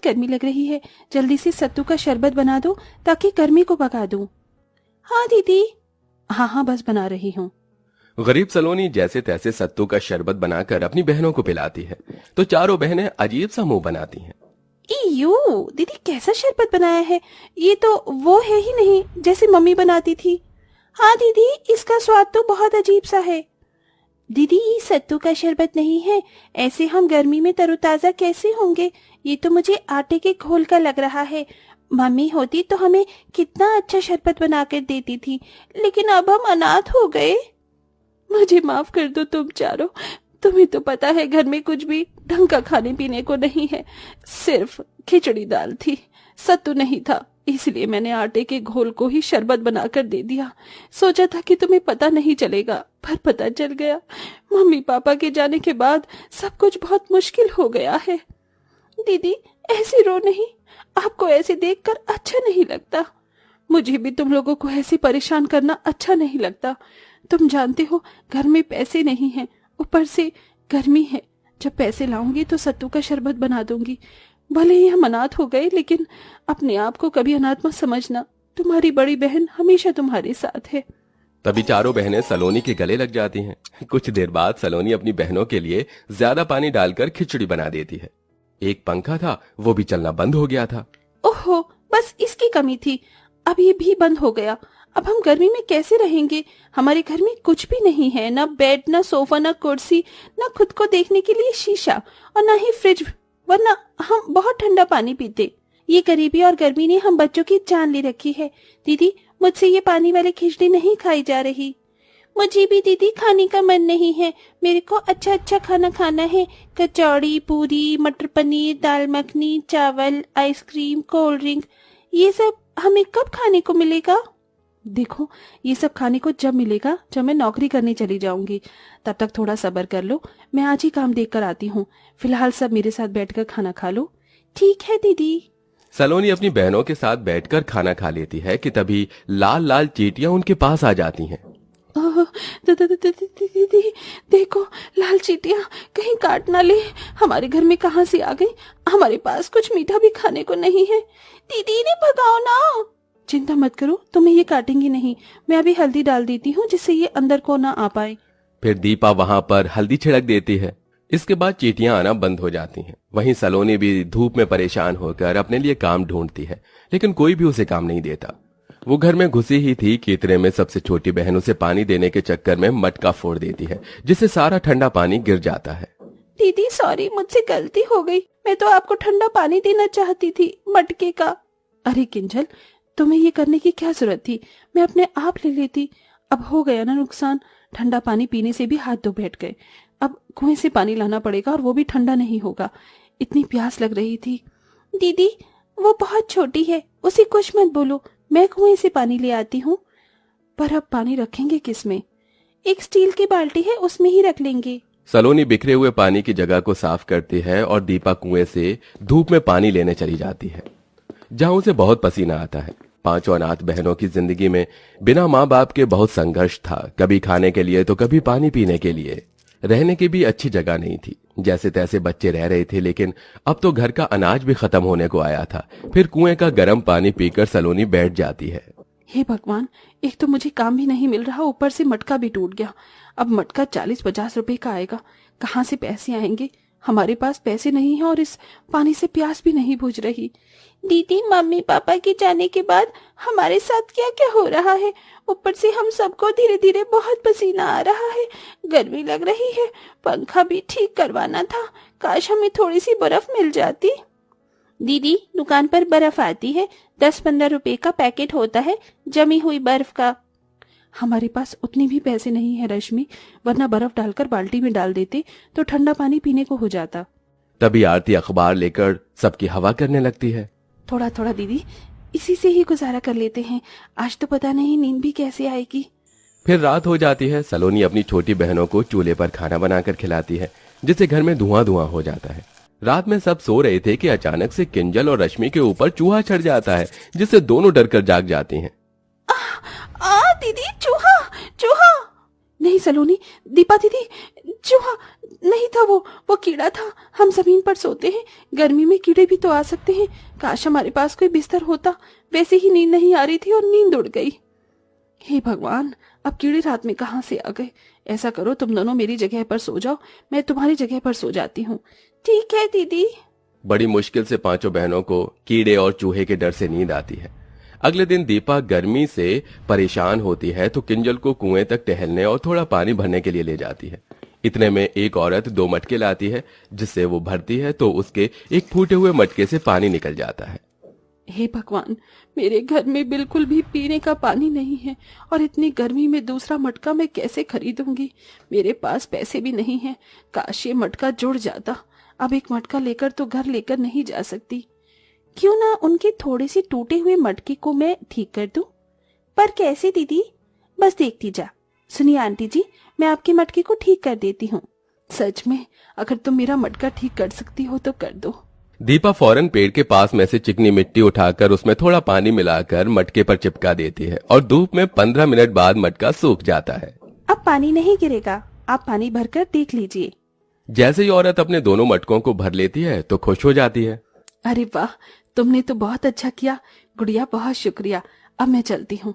गर्मी लग रही है, जल्दी से सत्तू का शरबत बना दो ताकि गर्मी को भगा दूं। हाँ दीदी। हाँ बस बना रही हूँ। गरीब सलोनी जैसे तैसे सत्तू का शरबत बनाकर अपनी बहनों को पिलाती है तो चारों बहनें अजीब सा मुंह बनाती हैं। इयो, दीदी कैसा शरबत बनाया है, ये तो वो है ही नहीं जैसे मम्मी बनाती थी। हाँ दीदी, इसका स्वाद तो बहुत अजीब सा है। दीदी ये सत्तू का शरबत नहीं है, ऐसे हम गर्मी में तरोताजा कैसे होंगे, ये तो मुझे आटे के घोल का लग रहा है। मम्मी होती तो हमें कितना अच्छा शरबत बनाकर देती थी, लेकिन अब हम अनाथ हो गए। मुझे माफ कर दो तुम चारों, तुम्हें तो पता है घर में कुछ भी ढंग का खाने पीने को नहीं है, सिर्फ खिचड़ी दाल थी, सत्तू नहीं था, इसलिए मैंने आटे के घोल को ही शरबत बनाकर दे दिया। सोचा था कि तुम्हें पता नहीं चलेगा, पर पता चल गया। मम्मी पापा के जाने के बाद सब कुछ बहुत मुश्किल हो गया है। दीदी ऐसे रो नहीं, आपको ऐसे देखकर अच्छा नहीं लगता। मुझे भी तुम लोगों को ऐसे परेशान करना अच्छा नहीं लगता। तुम जानते हो घर में पैसे नहीं हैं, ऊपर से गर्मी है। जब पैसे लाऊंगी तो सत्तू का शरबत बना दूंगी। भले ही हम अनाथ हो गए, लेकिन अपने आप को कभी अनाथ मत समझना। तुम्हारी बड़ी बहन हमेशा तुम्हारे साथ है। तभी चारों बहनें सलोनी के गले लग जाती हैं। कुछ देर बाद सलोनी अपनी बहनों के लिए ज्यादा पानी डालकर खिचड़ी बना देती है। एक पंखा था, वो भी चलना बंद हो गया था। ओहो, बस इसकी कमी थी, अब ये भी बंद हो गया। अब हम गर्मी में कैसे रहेंगे? हमारे घर में कुछ भी नहीं है, ना बेड, ना सोफा, ना कुर्सी, ना खुद को देखने के लिए शीशा, और ना ही फ्रिज, वरना हम बहुत ठंडा पानी पीते। ये गरीबी और गर्मी ने हम बच्चों की जान ले रखी है। दीदी मुझसे ये पानी वाली खिचड़ी नहीं खाई जा रही। मुझे भी दीदी खाने का मन नहीं है, मेरे को अच्छा अच्छा खाना खाना है। कचौड़ी, पूरी, मटर पनीर, दाल मखनी, चावल, आइसक्रीम, कोल्ड ड्रिंक, ये सब हमें कब खाने को मिलेगा? देखो ये सब खाने को जब मिलेगा, जब मैं नौकरी करने चली जाऊंगी। तब तक थोड़ा सब्र कर लो, मैं आज ही काम देख कर आती हूँ। फिलहाल सब मेरे साथ बैठकर खाना खा लो। ठीक है दीदी। सलोनी अपनी बहनों के साथ बैठकर खाना खा लेती है कि तभी लाल लाल चींटियां उनके पास आ जाती हैं। दीदी देखो, लाल चींटियां कहीं काट ना ले। हमारे घर में कहां से आ गई? हमारे पास कुछ मीठा भी खाने को नहीं है। दीदी ने भगाओ ना। चिंता मत करो, तुम्हें ये काटेंगी नहीं। मैं अभी हल्दी डाल देती हूँ जिससे ये अंदर को ना आ पाए। फिर दीपा वहां पर हल्दी छिड़क देती है। इसके बाद चींटियां आना बंद हो जाती हैं। वहीं सलोनी भी धूप में परेशान होकर अपने लिए काम ढूंढती है, लेकिन कोई भी उसे काम नहीं देता। वो घर में घुसी ही थी कि इतने में सबसे छोटी बहन उसे पानी देने के चक्कर में मटका फोड़ देती है, जिससे सारा ठंडा पानी गिर जाता है। दीदी सॉरी, मुझसे गलती हो गई। मैं तो आपको ठंडा पानी देना चाहती थी, मटके का। अरे किंजल, तुम्हें ये करने की क्या जरूरत थी? मैं अपने आप ले लेती। अब हो गया ना नुकसान। ठंडा पानी पीने से भी हाथ धो बैठ गए। अब कुएं से पानी लाना पड़ेगा, और वो भी ठंडा नहीं होगा। इतनी प्यास लग रही थी। दीदी वो बहुत छोटी है, उसे कुछ मत बोलो, मैं कुएं से पानी ले आती हूँ। पर अब पानी रखेंगे किसमें? एक स्टील की बाल्टी है, उसमें ही रख लेंगे। सलोनी बिखरे हुए पानी की जगह को साफ करती है और दीपा कुएं से धूप में पानी लेने चली जाती है, जहां उसे बहुत पसीना आता है। पांचों अनाथ बहनों की जिंदगी में बिना माँ बाप के बहुत संघर्ष था। कभी खाने के लिए तो कभी पानी पीने के लिए। रहने की भी अच्छी जगह नहीं थी। जैसे तैसे बच्चे रह रहे थे, लेकिन अब तो घर का अनाज भी खत्म होने को आया था। फिर कुएं का गर्म पानी पीकर सलोनी बैठ जाती है। हे भगवान, एक तो मुझे काम भी नहीं मिल रहा, ऊपर से मटका भी टूट गया। अब मटका 40-50 रुपए का आएगा, कहाँ से पैसे आएंगे? हमारे पास पैसे नहीं है और इस पानी से प्यास भी नहीं बुझ रही। दीदी मम्मी पापा के जाने के बाद हमारे साथ क्या क्या हो रहा है? ऊपर से हम सबको धीरे धीरे बहुत पसीना आ रहा है, गर्मी लग रही है, पंखा भी ठीक करवाना था। काश हमें थोड़ी सी बर्फ मिल जाती। दीदी दुकान पर बर्फ आती है, 10-15 रुपए का पैकेट होता है जमी हुई बर्फ का। हमारे पास उतने भी पैसे नहीं है रश्मि, वरना बर्फ डालकर बाल्टी में डाल देते तो ठंडा पानी पीने को हो जाता। तभी आरती अखबार लेकर सबकी हवा करने लगती है। थोड़ा थोड़ा दीदी, इसी से ही गुजारा कर लेते हैं। आज तो पता नहीं नींद भी कैसे आएगी। फिर रात हो जाती है। सलोनी अपनी छोटी बहनों को चूल्हे पर खाना बनाकर खिलाती है, जिससे घर में धुआं धुआं हो जाता है। रात में सब सो रहे थे कि अचानक से किंजल और रश्मि के ऊपर चूहा चढ़ जाता है, जिससे दोनों डरकर जाग जाती हैं। दीदी चूहा चूहा। नहीं सलोनी, दीपा दीदी, चूहा नहीं था, वो कीड़ा था। हम जमीन पर सोते हैं, गर्मी में कीड़े भी तो आ सकते हैं। काश हमारे पास कोई बिस्तर होता। वैसे ही नींद नहीं आ रही थी और नींद उड़ गई। हे भगवान, अब कीड़े रात में कहाँ से आ गए। ऐसा करो, तुम दोनों मेरी जगह पर सो जाओ, मैं तुम्हारी जगह पर सो जाती हूँ। ठीक है दीदी। बड़ी मुश्किल से पांचों बहनों को कीड़े और चूहे के डर से नींद आती है। अगले दिन दीपा गर्मी से परेशान होती है तो किंजल को कुएं तक टहलने और थोड़ा पानी भरने के लिए ले जाती है। इतने में एक औरत 2 मटके लाती है, जिससे वो भरती है तो उसके एक फूटे हुए मटके से पानी निकल जाता है। हे भगवान, मेरे घर में बिल्कुल भी पीने का पानी नहीं है और इतनी गर्मी में दूसरा मटका मैं कैसे खरीदूंगी। मेरे पास पैसे भी नहीं हैं। काश ये मटका जुड़ जाता। अब एक मटका लेकर तो घर लेकर नहीं जा सकती। क्यों ना उनके थोड़े से टूटे हुए मटके को मैं ठीक कर दूं? पर कैसे दीदी? बस देखती जा। सुनिए आंटी जी, मैं आपके मटके को ठीक कर देती हूँ। सच में, अगर तुम मेरा मटका ठीक कर सकती हो तो कर दो। दीपा फौरन पेड़ के पास में से चिकनी मिट्टी उठाकर उसमें थोड़ा पानी मिलाकर मटके पर चिपका देती है और धूप में 15 मिनट बाद मटका सूख जाता है। अब पानी नहीं गिरेगा, आप पानी भरकर देख लीजिए। जैसे ही औरत अपने दोनों मटकों को भर लेती है तो खुश हो जाती है। अरे वाह, तुमने तो बहुत अच्छा किया गुड़िया, बहुत शुक्रिया। अब मैं चलती हूँ।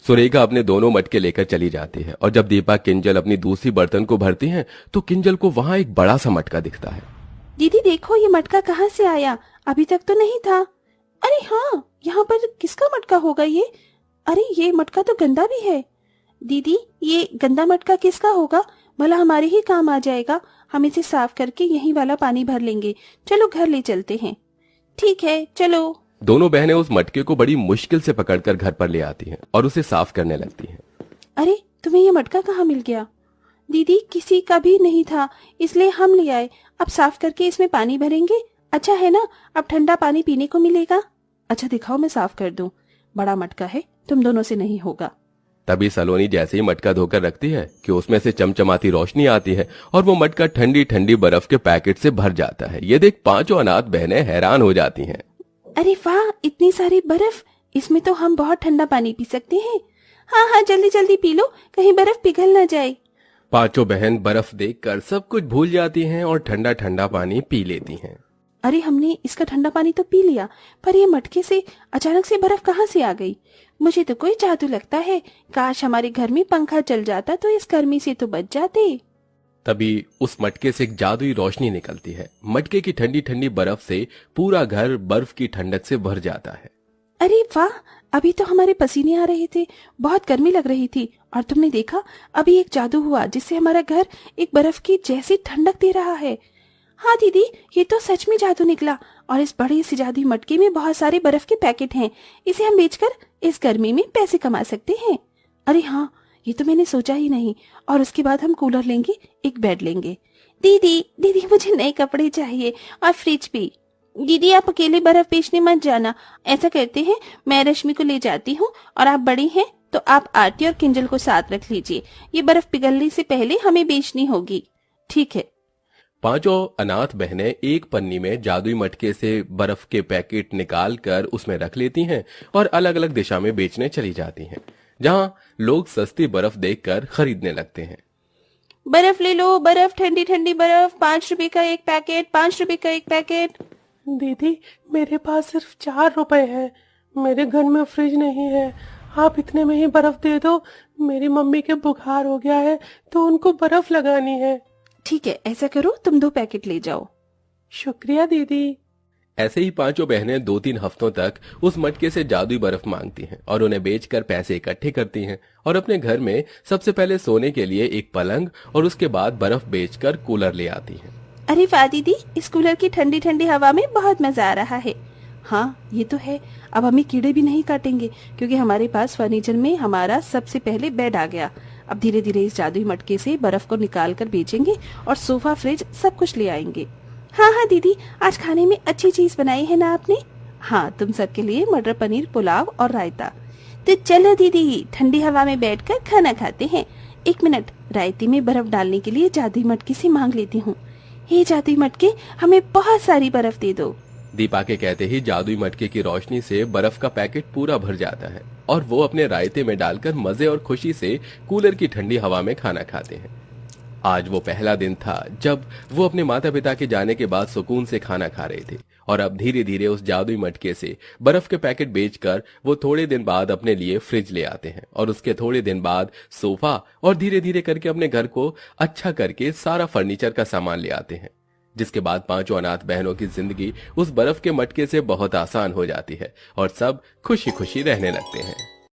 सुरेखा अपने दोनों मटके लेकर चली जाती है और जब दीपा किंजल अपनी दूसरी बर्तन को भरती हैं तो किंजल को वहां एक बड़ा सा मटका दिखता है। दीदी देखो, ये मटका कहाँ से आया? अभी तक तो नहीं था। अरे हाँ, यहाँ पर किसका मटका होगा ये? अरे ये मटका तो गंदा भी है। दीदी, ये गंदा मटका किसका होगा? भला हमारे ही काम आ जाएगा। हम इसे साफ करके यही वाला पानी भर लेंगे। चलो घर ले चलते हैं। ठीक है, चलो। दोनों बहनें उस मटके को बड़ी मुश्किल से पकड़कर घर पर ले आती हैं और उसे साफ करने लगती हैं। अरे, तुम्हें ये मटका कहाँ मिल गया? दीदी, किसी का भी नहीं था, इसलिए हम ले आए। अब साफ करके इसमें पानी भरेंगे। अच्छा है ना, अब ठंडा पानी पीने को मिलेगा। अच्छा दिखाओ, मैं साफ कर दूं। बड़ा मटका है, तुम दोनों से नहीं होगा। तभी सलोनी जैसे ही मटका धोकर रखती है कि उसमें से चमचमाती रोशनी आती है और वो मटका ठंडी ठंडी बर्फ के पैकेट से भर जाता है। ये देख पांचों अनाथ बहनें हैरान हो जाती हैं। अरे वाह, इतनी सारी बर्फ! इसमें तो हम बहुत ठंडा पानी पी सकते हैं। हाँ हाँ, जल्दी जल्दी पी लो, कहीं बर्फ पिघल ना जाए। पांचों बहन बर्फ देखकर सब कुछ भूल जाती हैं और ठंडा ठंडा पानी पी लेती हैं। अरे, हमने इसका ठंडा पानी तो पी लिया, पर ये मटके से अचानक से बर्फ कहाँ से आ गई? मुझे तो कोई जादू लगता है। काश हमारे घर में पंखा चल जाता तो इस गर्मी से तो बच जाते। तभी उस मटके से एक जादुई रोशनी निकलती है। मटके की ठंडी ठंडी बर्फ से पूरा घर बर्फ की ठंडक से भर जाता है। अरे वाह, अभी तो हमारे पसीने आ रहे थे, बहुत गर्मी लग रही थी, और तुमने देखा अभी एक जादू हुआ जिससे हमारा घर एक बर्फ की जैसी ठंडक दे रहा है। हाँ दीदी, ये तो सच में जादू निकला। और इस बड़े से जादुई मटके में बहुत सारे बर्फ के पैकेट हैं। इसे हम बेचकर इस गर्मी में पैसे कमा सकते हैं। अरे हाँ, ये तो मैंने सोचा ही नहीं। और उसके बाद हम कूलर लेंगे, एक बेड लेंगे। दीदी दीदी, मुझे नए कपड़े चाहिए और फ्रिज भी। दीदी, आप अकेले बर्फ बेचने मत जाना। ऐसा करते हैं, मैं रश्मि को ले जाती हूँ और आप बड़ी हैं तो आप आरती और किंजल को साथ रख लीजिए। ये बर्फ पिघलने से पहले हमें बेचनी होगी। ठीक है। पांचों अनाथ बहनें एक पन्नी में जादुई मटके से बर्फ के पैकेट निकाल कर उसमें रख लेती हैं और अलग अलग दिशा में बेचने चली जाती हैं, जहां लोग सस्ती बर्फ देखकर खरीदने लगते हैं। बर्फ ले लो, बर्फ, ठंडी ठंडी बर्फ, 5 रुपए का एक पैकेट, 5 रुपए का एक पैकेट। दीदी, मेरे पास सिर्फ 4 रुपए है। मेरे घर में फ्रिज नहीं है। आप इतने में ही बर्फ दे दो। मेरी मम्मी के बुखार हो गया है तो उनको बर्फ लगानी है। ठीक है, ऐसा करो, तुम 2 पैकेट ले जाओ। शुक्रिया दीदी। ऐसे ही पांचों बहनें 2-3 हफ्तों तक उस मटके से जादुई बर्फ मांगती हैं और उन्हें बेचकर पैसे इकट्ठे करती हैं और अपने घर में सबसे पहले सोने के लिए एक पलंग और उसके बाद बर्फ बेचकर कूलर ले आती हैं। अरे वाह दीदी, इस कूलर की ठंडी ठंडी हवा में बहुत मजा आ रहा है। हाँ, ये तो है। अब हमें कीड़े भी नहीं काटेंगे क्योंकि हमारे पास फर्नीचर में हमारा सबसे पहले बेड आ गया। अब धीरे धीरे इस जादुई मटके से बर्फ को निकाल कर बेचेंगे और सोफा, फ्रिज सब कुछ ले आएंगे। हाँ हाँ दीदी, आज खाने में अच्छी चीज बनाई है ना आपने? हाँ, तुम सबके लिए मटर पनीर पुलाव और रायता। तो चलो दीदी, ठंडी हवा में बैठकर खाना खाते हैं। 1 मिनट, रायते में बर्फ डालने के लिए जादुई मटके से मांग लेती हूँ। हे जादुई मटके, हमें बहुत सारी बर्फ दे दो। दीपा के कहते ही जादुई मटके की रोशनी से बर्फ का पैकेट पूरा भर जाता है और वो अपने रायते में डालकर मजे और खुशी से कूलर की ठंडी हवा में खाना खाते हैं। आज वो पहला दिन था जब वो अपने माता पिता के जाने के बाद सुकून से खाना खा रहे थे और अब धीरे धीरे उस जादुई मटके से बर्फ के पैकेट बेचकर वो थोड़े दिन बाद अपने लिए फ्रिज ले आते हैं और उसके थोड़े दिन बाद सोफा और धीरे धीरे करके अपने घर को अच्छा करके सारा फर्नीचर का सामान ले आते हैं। जिसके बाद पांचों अनाथ बहनों की जिंदगी उस बर्फ के मटके से बहुत आसान हो जाती है और सब खुशी खुशी रहने लगते हैं।